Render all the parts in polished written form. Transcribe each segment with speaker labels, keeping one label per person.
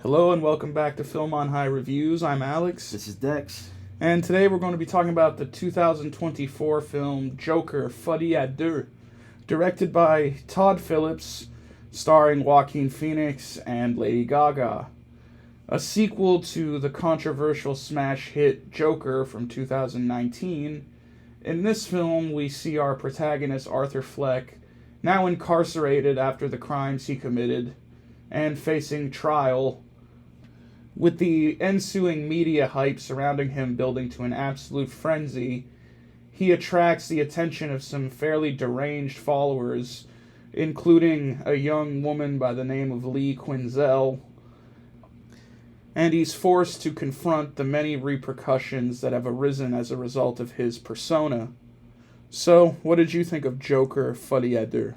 Speaker 1: Hello and welcome back to Film on High Reviews. I'm Alex.
Speaker 2: This is Dex.
Speaker 1: And today we're going to be talking about the 2024 film Joker Folie Deux, directed by Todd Phillips, starring Joaquin Phoenix and Lady Gaga. A sequel to the controversial smash hit Joker from 2019, in this film we see our protagonist Arthur Fleck, now incarcerated after the crimes he committed, and facing trial, with the ensuing media hype surrounding him building to an absolute frenzy. He attracts the attention of some fairly deranged followers, including a young woman by the name of Lee Quinzel, and he's forced to confront the many repercussions that have arisen as a result of his persona. So, what did you think of Joker Folie Deux?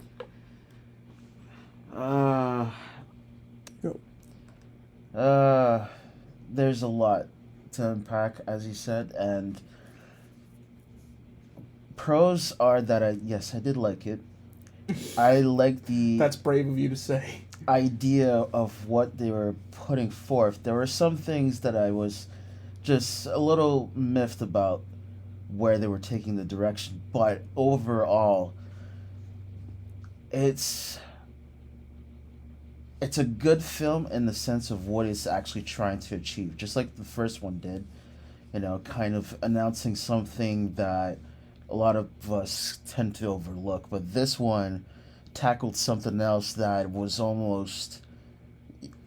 Speaker 2: There's a lot to unpack, as you said, and pros are that I did like it. I like the
Speaker 1: That's brave of you to say.
Speaker 2: idea of what they were putting forth. There were some things that I was just a little miffed about where they were taking the direction, but overall, it's a good film in the sense of what it's actually trying to achieve, just like the first one did. Kind of announcing something that a lot of us tend to overlook. But this one tackled something else that was almost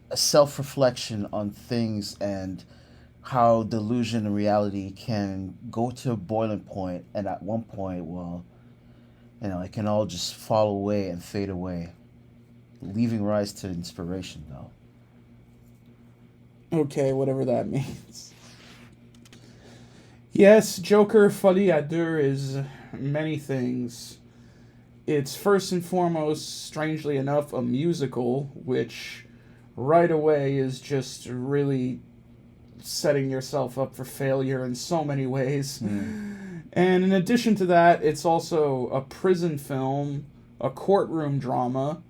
Speaker 2: a self-reflection on things and how delusion and reality can go to a boiling point, and at one point, it can all just fall away and fade away, leaving rise to inspiration, though.
Speaker 1: Okay, whatever that means. Yes, Joker Folie Deux is many things. It's first and foremost, strangely enough, a musical, which right away is just really setting yourself up for failure in so many ways. And in addition to that, it's also a prison film, a courtroom drama,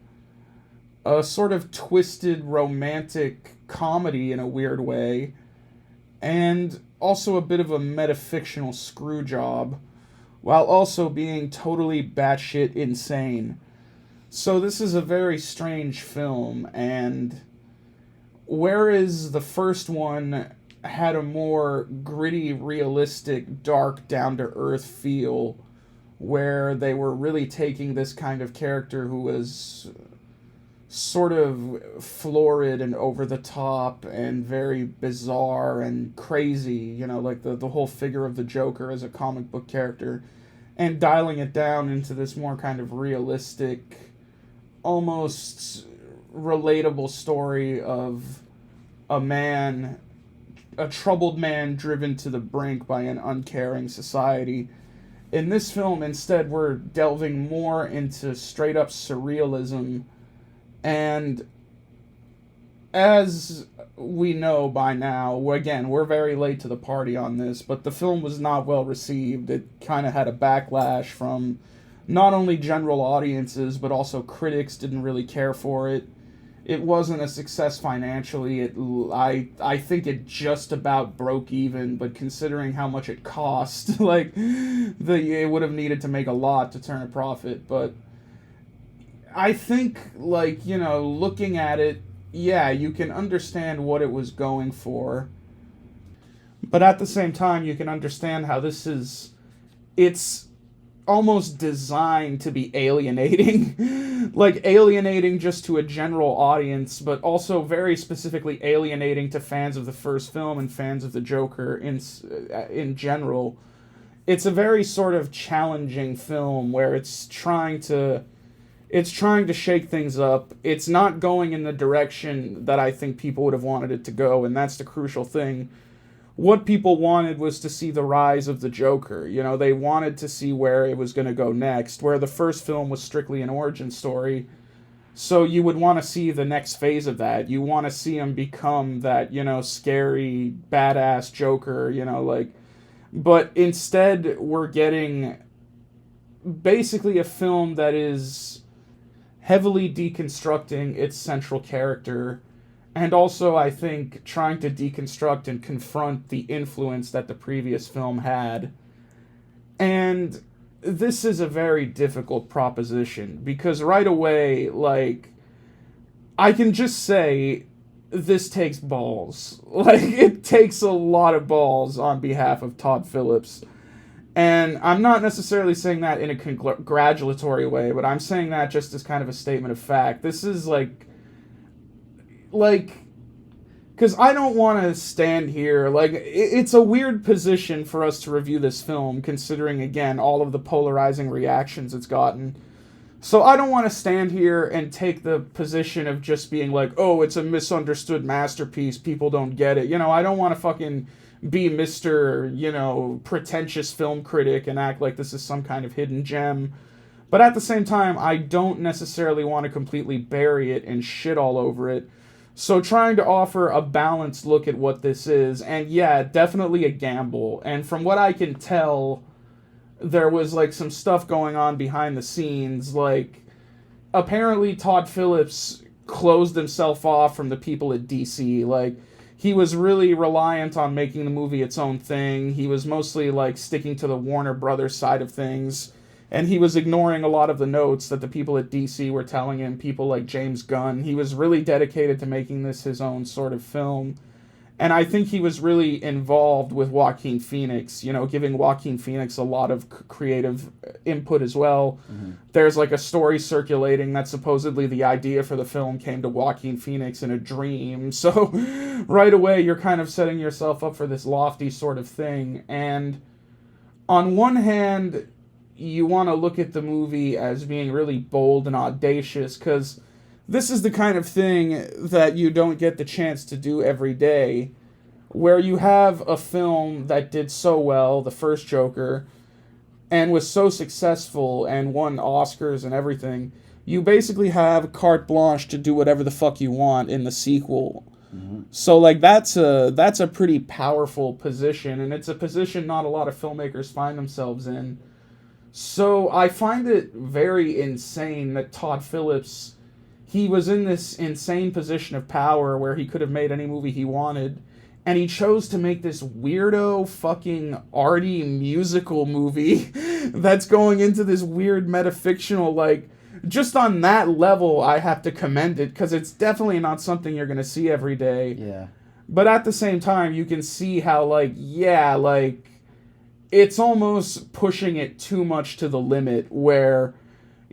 Speaker 1: a sort of twisted romantic comedy in a weird way, and also a bit of a metafictional screw job, while also being totally batshit insane. So this is a very strange film, and whereas the first one had a more gritty, realistic, dark, down-to-earth feel, where they were really taking this kind of character who was sort of florid and over the top and very bizarre and crazy, like the whole figure of the Joker as a comic book character, and dialing it down into this more kind of realistic, almost relatable story of a troubled man driven to the brink by an uncaring society. In this film, instead, we're delving more into straight up surrealism. And as we know by now, again, we're very late to the party on this, but the film was not well received. It kind of had a backlash from not only general audiences, but also critics didn't really care for it. It wasn't a success financially. I think it just about broke even, but considering how much it cost, it would have needed to make a lot to turn a profit, but I think, looking at it, you can understand what it was going for. But at the same time, you can understand how it's almost designed to be alienating. Alienating just to a general audience, but also very specifically alienating to fans of the first film and fans of the Joker in general. It's a very sort of challenging film where it's trying to shake things up. It's not going in the direction that I think people would have wanted it to go, and that's the crucial thing. What people wanted was to see the rise of the Joker. They wanted to see where it was going to go next, where the first film was strictly an origin story. So you would want to see the next phase of that. You want to see him become that, scary, badass Joker, But instead, we're getting basically a film that is heavily deconstructing its central character And also, I think, trying to deconstruct and confront the influence that the previous film had. And this is a very difficult proposition because right away, like, I can just say this takes balls. Like, it takes a lot of balls on behalf of Todd Phillips. And I'm not necessarily saying that in a congratulatory way, but I'm saying that just as kind of a statement of fact. This is because I don't want to stand here. Like, it's a weird position for us to review this film, considering, again, all of the polarizing reactions it's gotten. So I don't want to stand here and take the position of just being like, oh, it's a misunderstood masterpiece, people don't get it. I don't want to fucking be Mr., pretentious film critic and act like this is some kind of hidden gem. But at the same time, I don't necessarily want to completely bury it and shit all over it. So trying to offer a balanced look at what this is, and yeah, definitely a gamble. And from what I can tell, there was like some stuff going on behind the scenes. Like, apparently Todd Phillips closed himself off from the people at DC. Like, he was really reliant on making the movie its own thing. He was mostly like sticking to the Warner Brothers side of things. And he was ignoring a lot of the notes that the people at DC were telling him, people like James Gunn. He was really dedicated to making this his own sort of film. And I think he was really involved with Joaquin Phoenix, giving Joaquin Phoenix a lot of creative input as well. Mm-hmm. There's like a story circulating that supposedly the idea for the film came to Joaquin Phoenix in a dream. So right away, you're kind of setting yourself up for this lofty sort of thing. And on one hand, you want to look at the movie as being really bold and audacious, because this is the kind of thing that you don't get the chance to do every day, where you have a film that did so well, the first Joker, and was so successful and won Oscars and everything. You basically have carte blanche to do whatever the fuck you want in the sequel. Mm-hmm. So like that's a pretty powerful position, and it's a position not a lot of filmmakers find themselves in. So I find it very insane that Todd Phillips, he was in this insane position of power where he could have made any movie he wanted, and he chose to make this weirdo fucking arty musical movie that's going into this weird metafictional, like, just on that level, I have to commend it, because it's definitely not something you're going to see every day.
Speaker 2: Yeah.
Speaker 1: But at the same time, you can see how, it's almost pushing it too much to the limit, where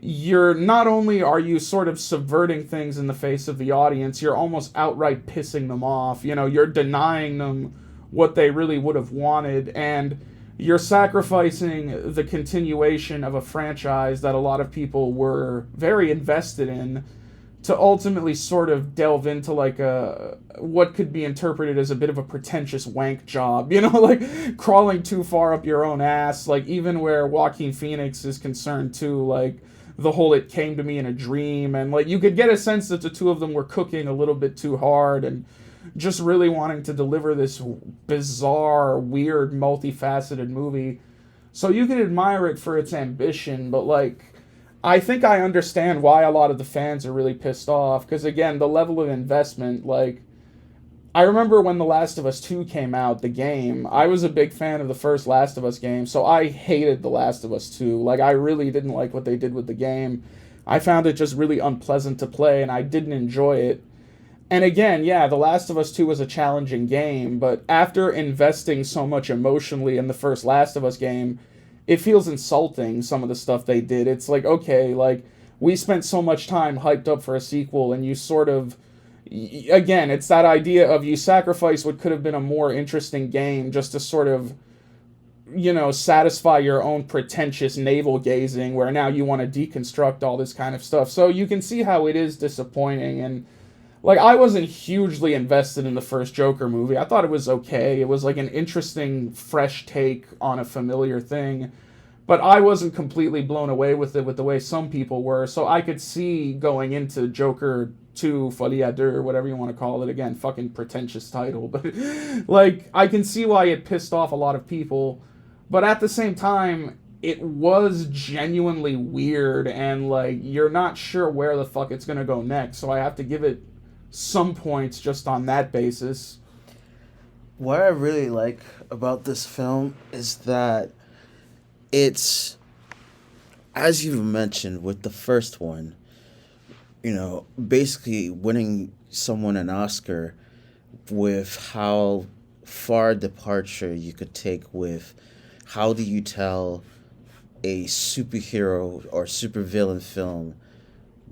Speaker 1: you're not only are you sort of subverting things in the face of the audience, you're almost outright pissing them off. You're denying them what they really would have wanted, and you're sacrificing the continuation of a franchise that a lot of people were very invested in to ultimately sort of delve into what could be interpreted as a bit of a pretentious wank job, crawling too far up your own ass, even where Joaquin Phoenix is concerned too, the whole "it came to me in a dream," and you could get a sense that the two of them were cooking a little bit too hard and just really wanting to deliver this bizarre, weird, multifaceted movie. So you can admire it for its ambition, but I think I understand why a lot of the fans are really pissed off, because again, the level of investment, I remember when The Last of Us 2 came out, the game, I was a big fan of the first Last of Us game, so I hated The Last of Us 2. I really didn't like what they did with the game. I found it just really unpleasant to play, and I didn't enjoy it. And again, yeah, The Last of Us 2 was a challenging game, but after investing so much emotionally in the first Last of Us game, it feels insulting, some of the stuff they did. It's okay, we spent so much time hyped up for a sequel, and you sort of, again, it's that idea of you sacrifice what could have been a more interesting game just to sort of, satisfy your own pretentious navel-gazing, where now you want to deconstruct all this kind of stuff. So you can see how it is disappointing, and I wasn't hugely invested in the first Joker movie. I thought it was okay. It was an interesting, fresh take on a familiar thing. But I wasn't completely blown away with it with the way some people were. So I could see going into Joker Folie, Deux, whatever you want to call it. Again, fucking pretentious title. But, I can see why it pissed off a lot of people. But at the same time, it was genuinely weird. And, you're not sure where the fuck it's going to go next. So I have to give it some points just on that basis.
Speaker 2: What I really like about this film is that it's, as you mentioned with the first one, basically winning someone an Oscar with how far departure you could take with how do you tell a superhero or supervillain film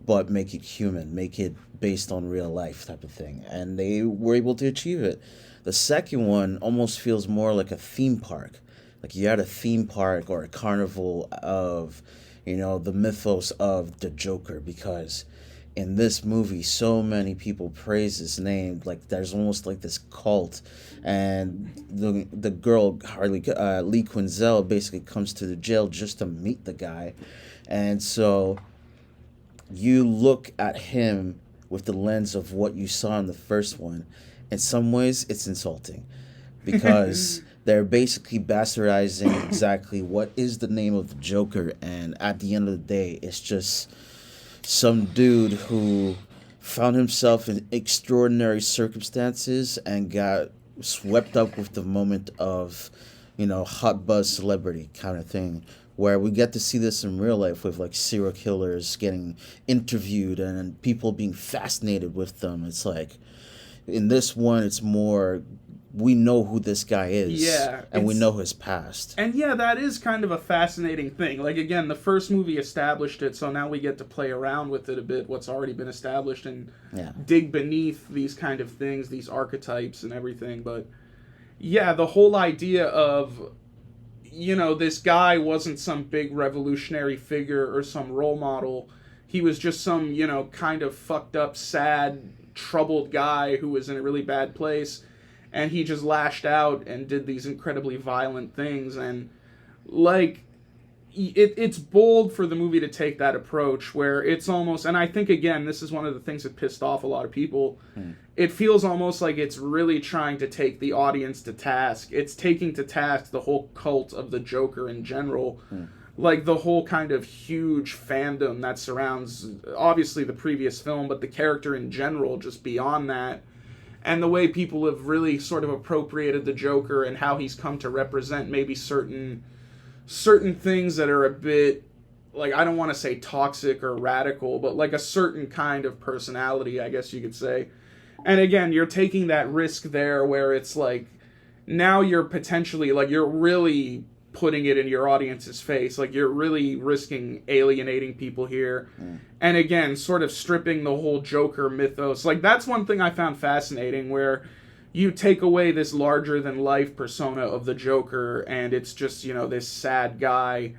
Speaker 2: but make it human, make it based on real life type of thing. And they were able to achieve it. The second one almost feels more like a theme park. Like you had a theme park or a carnival of, the mythos of the Joker, because in this movie so many people praise his name. Like there's almost like this cult, and the girl Harley Lee Quinzel basically comes to the jail just to meet the guy. And so you look at him with the lens of what you saw in the first one. In some ways, it's insulting because they're basically bastardizing exactly what is the name of the Joker, and at the end of the day, it's just some dude who found himself in extraordinary circumstances and got swept up with the moment of, hot buzz celebrity kind of thing, where we get to see this in real life with like serial killers getting interviewed and people being fascinated with them. It's like in this one, it's more we know who this guy is, and we know his past.
Speaker 1: And yeah, that is kind of a fascinating thing. Like again, the first movie established it, so now we get to play around with it a bit, what's already been established, and dig beneath these kind of things, these archetypes and everything. But yeah, the whole idea of, this guy wasn't some big revolutionary figure or some role model. He was just some, kind of fucked up, sad, troubled guy who was in a really bad place. And he just lashed out and did these incredibly violent things. And, like, it's bold for the movie to take that approach where it's almost... And I think, again, this is one of the things that pissed off a lot of people. It feels almost like it's really trying to take the audience to task. It's taking to task the whole cult of the Joker in general. Like, the whole kind of huge fandom that surrounds, obviously, the previous film, but the character in general, just beyond that. And the way people have really sort of appropriated the Joker and how he's come to represent maybe certain things that are a bit, like, I don't want to say toxic or radical, but like a certain kind of personality, I guess you could say. And again, you're taking that risk there where it's like, now you're potentially, like, you're really putting it in your audience's face. Like, you're really risking alienating people here. And again, sort of stripping the whole Joker mythos. Like, that's one thing I found fascinating, where you take away this larger-than-life persona of the Joker, and it's just, this sad guy.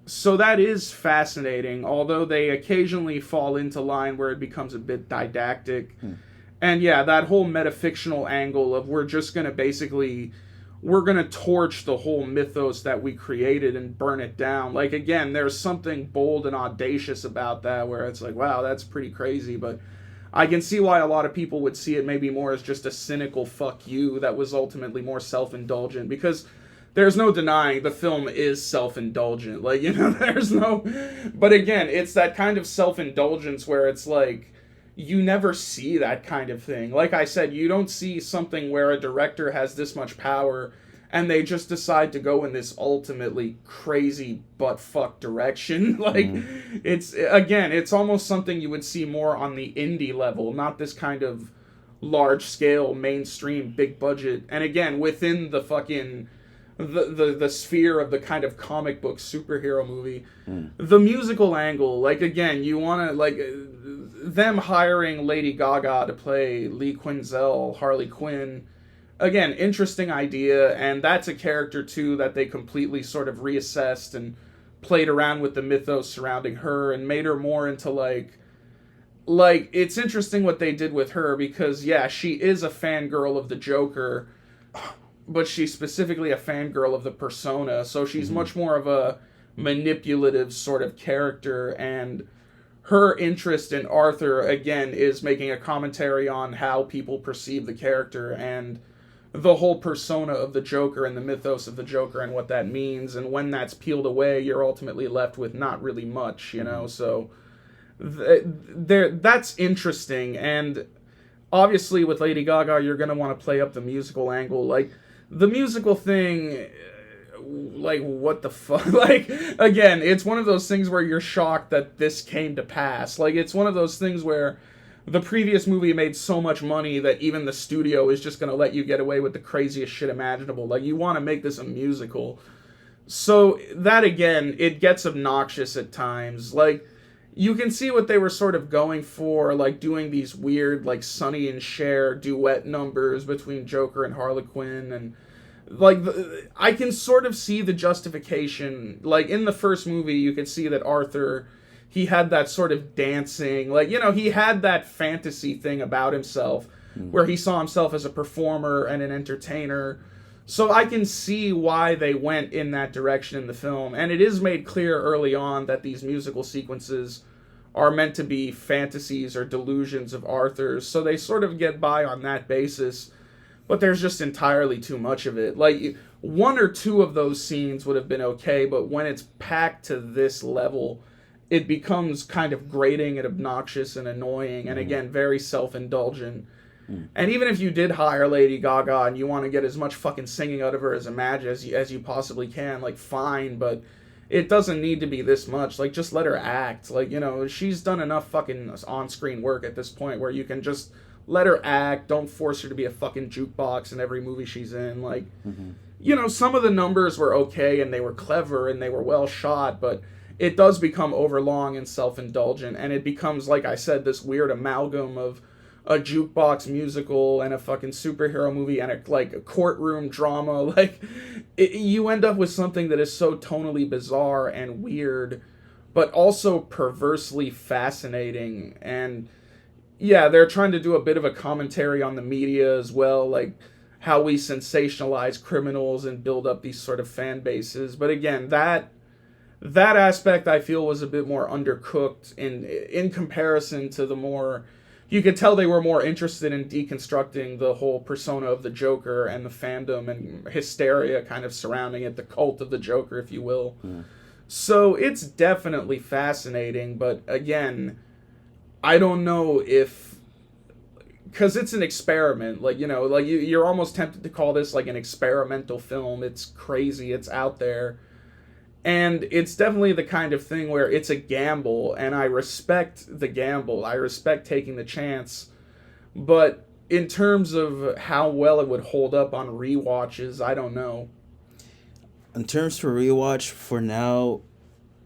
Speaker 1: So that is fascinating, although they occasionally fall into line where it becomes a bit didactic. And yeah, that whole metafictional angle of we're just going to basically... we're going to torch the whole mythos that we created and burn it down. Like, again, there's something bold and audacious about that where it's like, wow, that's pretty crazy. But I can see why a lot of people would see it maybe more as just a cynical fuck you that was ultimately more self-indulgent, because there's no denying the film is self-indulgent. Like, there's no... But again, it's that kind of self-indulgence where it's like, you never see that kind of thing. Like I said, you don't see something where a director has this much power and they just decide to go in this ultimately crazy butt-fuck direction. Like, it's almost something you would see more on the indie level, not this kind of large-scale, mainstream, big-budget. And again, within the fucking... the sphere of the kind of comic book superhero movie. The musical angle, like, again, you want to, like... them hiring Lady Gaga to play Lee Quinzel, Harley Quinn, again, interesting idea, and that's a character, too, that they completely sort of reassessed and played around with the mythos surrounding her and made her more into, like, it's interesting what they did with her, because, yeah, she is a fangirl of the Joker, but she's specifically a fangirl of the persona, so she's much more of a manipulative sort of character, and her interest in Arthur, again, is making a commentary on how people perceive the character and the whole persona of the Joker and the mythos of the Joker and what that means. And when that's peeled away, you're ultimately left with not really much, So that's interesting. And obviously with Lady Gaga, you're going to want to play up the musical angle. Like, the musical thing, like, what the fuck? Like, again, it's one of those things where you're shocked that this came to pass. Like, it's one of those things where the previous movie made so much money that even the studio is just going to let you get away with the craziest shit imaginable. Like, you want to make this a musical. So, that again, it gets obnoxious at times. Like, you can see what they were sort of going for, like doing these weird, like, Sonny and Cher duet numbers between Joker and Harley Quinn, and like, I can sort of see the justification. Like, in the first movie, you could see that Arthur, he had that sort of dancing, like, you know, he had that fantasy thing about himself, where he saw himself as a performer and an entertainer. So I can see why they went in that direction in the film, and it is made clear early on that these musical sequences are meant to be fantasies or delusions of Arthur's, so they sort of get by on that basis, but there's just entirely too much of it. Like, one or two of those scenes would have been okay, but when it's packed to this level, it becomes kind of grating and obnoxious and annoying, and again, very self-indulgent. And even if you did hire Lady Gaga and you want to get as much fucking singing out of her as you possibly can, like, fine, but it doesn't need to be this much. Like, just let her act. Like, you know, she's done enough fucking on-screen work at this point where you can just let her act. Don't force her to be a fucking jukebox in every movie she's in. Like, you know, some of the numbers were okay and they were clever and they were well shot, but it does become overlong and self-indulgent, and it becomes, like I said, this weird amalgam of a jukebox musical and a fucking superhero movie and a courtroom drama. Like, you end up with something that is so tonally bizarre and weird, but also perversely fascinating. And yeah, they're trying to do a bit of a commentary on the media as well, like how we sensationalize criminals and build up these sort of fan bases. But again, that aspect I feel was a bit more undercooked in comparison to the more... You could tell they were more interested in deconstructing the whole persona of the Joker and the fandom and hysteria kind of surrounding it, the cult of the Joker, if you will. So it's definitely fascinating, but again, I don't know if... Because it's an experiment, like, you know, like you're almost tempted to call this like an experimental film. It's crazy, it's out there. And it's definitely the kind of thing where it's a gamble, and I respect the gamble. I respect taking the chance. But in terms of how well it would hold up on rewatches, I don't know.
Speaker 2: In terms for rewatch, for now,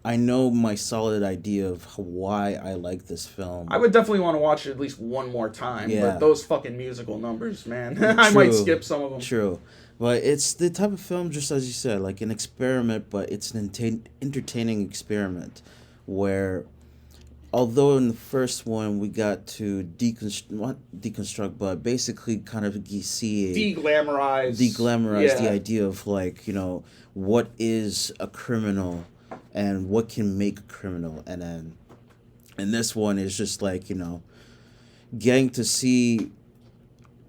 Speaker 2: I know my solid idea of why I like this film.
Speaker 1: I would definitely want to watch it at least one more time.
Speaker 2: Yeah.
Speaker 1: But those fucking musical numbers, man. I might skip some of them.
Speaker 2: True. But it's the type of film, just as you said, like an experiment, but it's an entertaining experiment where, although in the first one we got to not deconstruct, but basically kind of see
Speaker 1: Deglamorize
Speaker 2: the idea of, like, you know, what is a criminal and what can make a criminal. And then in this one is just like, you know, getting to see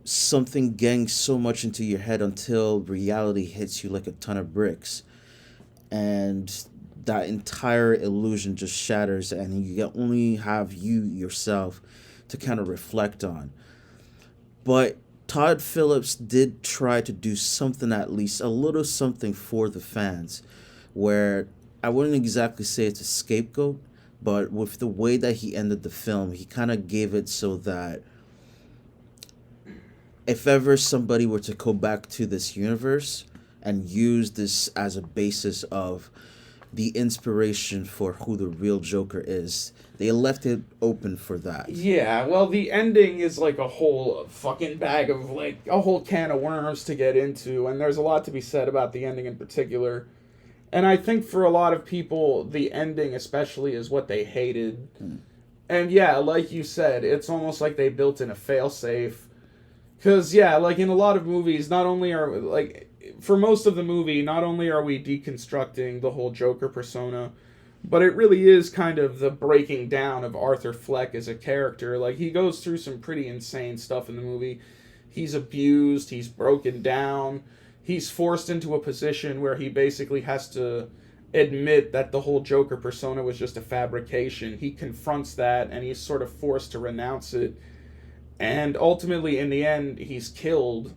Speaker 2: something getting so much into your head until reality hits you like a ton of bricks, and that entire illusion just shatters, and you only have you yourself to kind of reflect on. But Todd Phillips did try to do something, at least a little something, for the fans, where I wouldn't exactly say it's a scapegoat, but with the way that he ended the film, he kind of gave it so that if ever somebody were to go back to this universe and use this as a basis of the inspiration for who the real Joker is, they left it open for that.
Speaker 1: Yeah, well, the ending is like a whole fucking bag of, like, a whole can of worms to get into, and there's a lot to be said about the ending in particular. And I think for a lot of people, the ending especially is what they hated. And yeah, like you said, it's almost like they built in a failsafe. Because, yeah, like in a lot of movies, not only are, like, for most of the movie, not only are we deconstructing the whole Joker persona, but it really is kind of the breaking down of Arthur Fleck as a character. Like, he goes through some pretty insane stuff in the movie. He's abused, he's broken down, he's forced into a position where he basically has to admit that the whole Joker persona was just a fabrication. He confronts that, and he's sort of forced to renounce it. And ultimately, in the end, he's killed,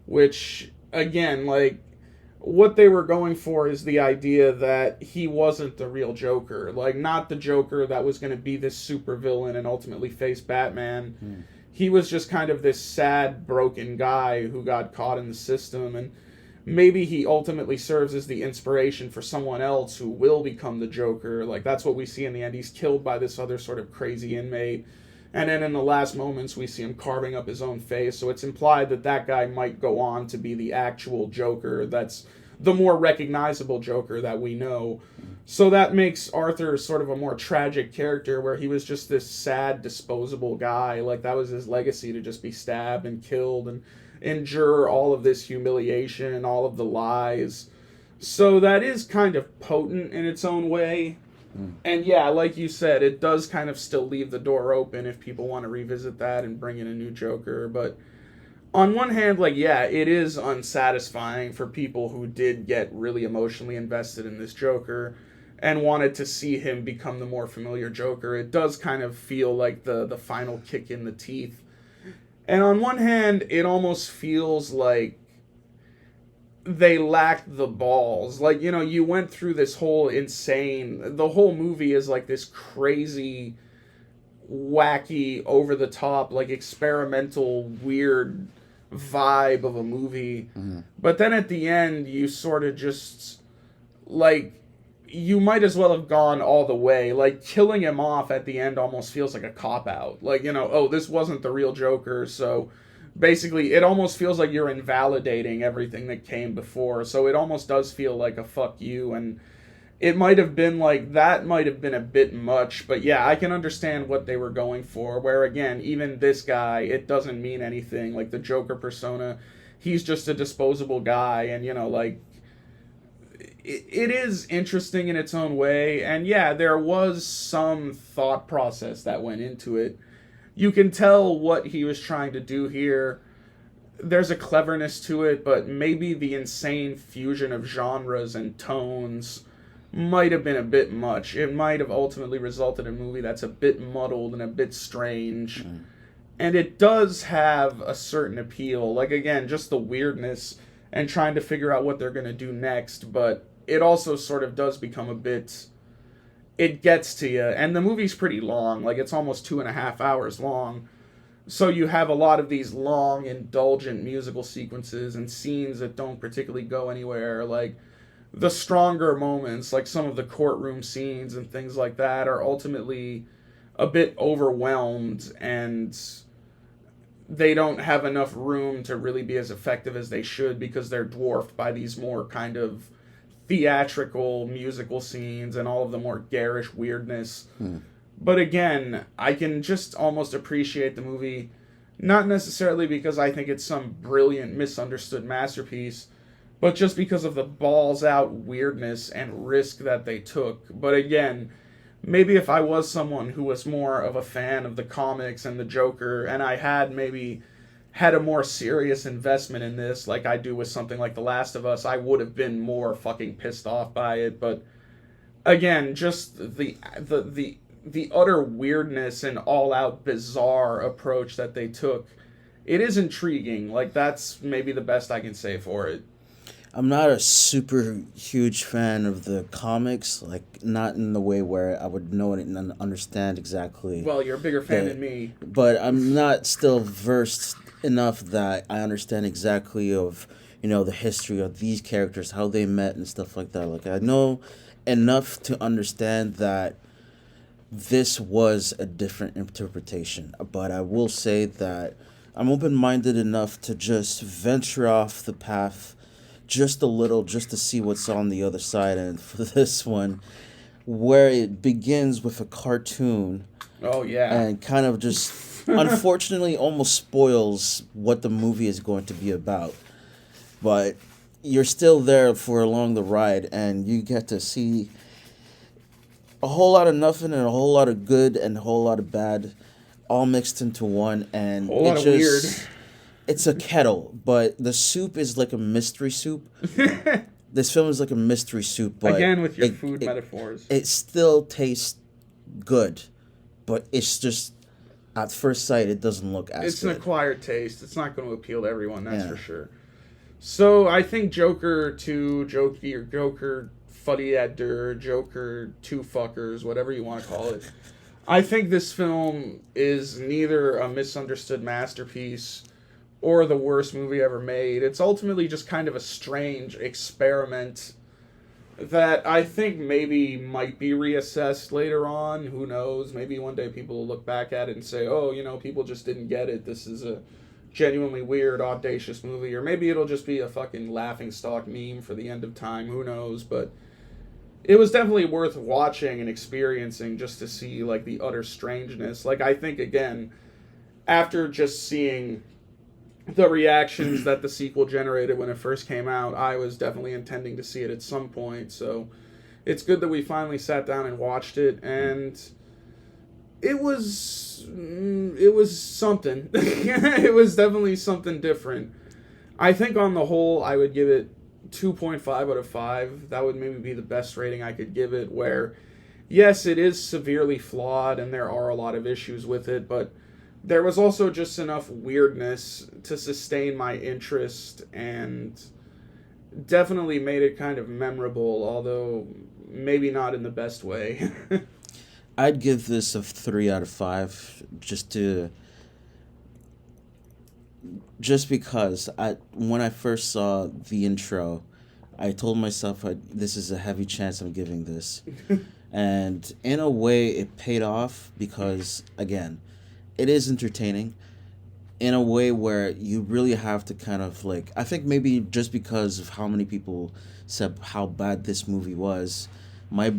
Speaker 1: which, again, like, what they were going for is the idea that he wasn't the real Joker. Like, not the Joker that was going to be this supervillain and ultimately face Batman. He was just kind of this sad, broken guy who got caught in the system, and maybe he ultimately serves as the inspiration for someone else who will become the Joker. Like, that's what we see in the end. He's killed by this other sort of crazy inmate, and then in the last moments we see him carving up his own face, so it's implied that that guy might go on to be the actual Joker that's the more recognizable Joker that we know. So that makes Arthur sort of a more tragic character, where he was just this sad, disposable guy. Like, that was his legacy, to just be stabbed and killed and endure all of this humiliation and all of the lies. So that is kind of potent in its own way. And yeah, like you said, it does kind of still leave the door open if people want to revisit that and bring in a new Joker. But on one hand, like, yeah, it is unsatisfying for people who did get really emotionally invested in this Joker and wanted to see him become the more familiar Joker. It does kind of feel like the final kick in the teeth. And on one hand, it almost feels like they lacked the balls. Like, you know, you went through this whole the whole movie is like this crazy, wacky, over the top, like experimental, weird vibe of a movie. But then at the end, you sort of just, like, you might as well have gone all the way. Like, killing him off at the end almost feels like a cop-out. Like, you know, oh, this wasn't the real Joker, so basically it almost feels like you're invalidating everything that came before. So it almost does feel like a fuck you, and it might have been like, that might have been a bit much, but yeah, I can understand what they were going for, where again, even this guy, it doesn't mean anything. Like, the Joker persona, he's just a disposable guy, and, you know, like, it is interesting in its own way, and yeah, there was some thought process that went into it. You can tell what he was trying to do here. There's a cleverness to it, but maybe the insane fusion of genres and tones might have been a bit much. It might have ultimately resulted in a movie that's a bit muddled and a bit strange. And it does have a certain appeal. Like, again, just the weirdness and trying to figure out what they're going to do next, but it also sort of does become a bit, it gets to you. And the movie's pretty long. Like, it's almost 2.5 hours long. So you have a lot of these long, indulgent musical sequences and scenes that don't particularly go anywhere. Like, the stronger moments, like some of the courtroom scenes and things like that, are ultimately a bit overwhelmed, and they don't have enough room to really be as effective as they should, because they're dwarfed by these more kind of theatrical musical scenes and all of the more garish weirdness. But again, I can just almost appreciate the movie, not necessarily because I think it's some brilliant, misunderstood masterpiece, but just because of the balls out weirdness and risk that they took. But again, maybe if I was someone who was more of a fan of the comics and the Joker, and I had maybe had a more serious investment in this, like I do with something like The Last of Us, I would have been more fucking pissed off by it. But again, just the utter weirdness and all-out bizarre approach that they took, it is intriguing. Like, that's maybe the best I can say for it.
Speaker 2: I'm not a super huge fan of the comics, like, not in the way where I would know it and understand exactly.
Speaker 1: Well, you're a bigger fan than me.
Speaker 2: But I'm not still versed enough that I understand exactly of, you know, the history of these characters, how they met and stuff like that. Like, I know enough to understand that this was a different interpretation. But I will say that I'm open-minded enough to just venture off the path just a little, just to see what's on the other side. And for this one, where it begins with a cartoon,
Speaker 1: oh yeah,
Speaker 2: and kind of just unfortunately almost spoils what the movie is going to be about, but you're still there for along the ride, and you get to see a whole lot of nothing and a whole lot of good and a whole lot of bad all mixed into one, and
Speaker 1: a whole lot of weird.
Speaker 2: It's a kettle, but the soup is like a mystery soup. This film is like a mystery soup, but
Speaker 1: again with your food metaphors.
Speaker 2: It still tastes good, but it's just at first sight, it doesn't look as
Speaker 1: It's
Speaker 2: good.
Speaker 1: an acquired taste. It's not going to appeal to everyone, that's
Speaker 2: Yeah.
Speaker 1: for sure. So I think Joker 2, Joker Folie, Deux, Joker 2 Fuckers, whatever you want to call it. I think this film is neither a misunderstood masterpiece or the worst movie ever made. It's ultimately just kind of a strange experiment that I think maybe might be reassessed later on. Who knows? Maybe one day people will look back at it and say, oh, people just didn't get it. This is a genuinely weird, audacious movie. Or maybe it'll just be a fucking laughingstock meme for the end of time. Who knows? But it was definitely worth watching and experiencing just to see, like, the utter strangeness. Like, I think, again, after just seeing the reactions that the sequel generated when it first came out, I was definitely intending to see it at some point. So it's good that we finally sat down and watched it, and it was something. It was definitely something different. I think on the whole, I would give it 2.5 out of 5. That would maybe be the best rating I could give it, where, yes, it is severely flawed and there are a lot of issues with it, but there was also just enough weirdness to sustain my interest and definitely made it kind of memorable, although maybe not in the best way.
Speaker 2: I'd give this a 3 out of 5, just because when I first saw the intro, I told myself this is a heavy chance I'm giving this. And in a way, it paid off because, again, it is entertaining in a way where you really have to kind of like, I think maybe just because of how many people said how bad this movie was, my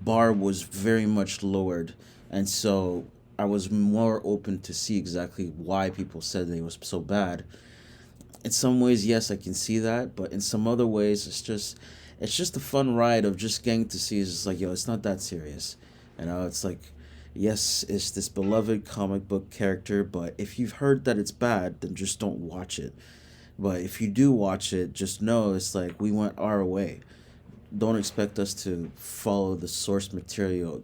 Speaker 2: bar was very much lowered. And so I was more open to see exactly why people said they was so bad. In some ways, yes, I can see that, but in some other ways, it's just a fun ride of just getting to see. It's just like, yo, it's not that serious, it's like, yes, it's this beloved comic book character, but if you've heard that it's bad, then just don't watch it. But if you do watch it, just know it's like we went our way. Don't expect us to follow the source material,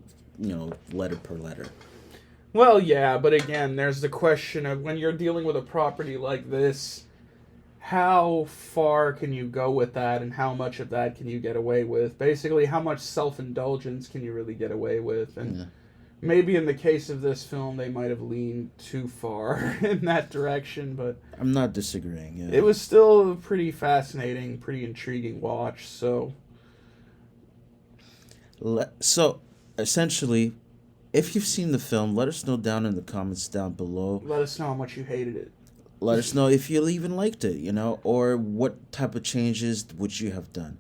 Speaker 2: letter per letter.
Speaker 1: Well, yeah, but again, there's the question of when you're dealing with a property like this, how far can you go with that and how much of that can you get away with? Basically, how much self-indulgence can you really get away with? And
Speaker 2: Yeah.
Speaker 1: maybe in the case of this film, they might have leaned too far in that direction, but
Speaker 2: I'm not disagreeing. Yeah.
Speaker 1: it was still a pretty fascinating, pretty intriguing watch, so...
Speaker 2: So, essentially, if you've seen the film, let us know down in the comments down below.
Speaker 1: Let us know how much you hated it.
Speaker 2: Let us know if you even liked it, or what type of changes would you have done.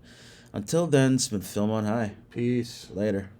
Speaker 2: Until then, it's been Film on High.
Speaker 1: Peace.
Speaker 2: Later.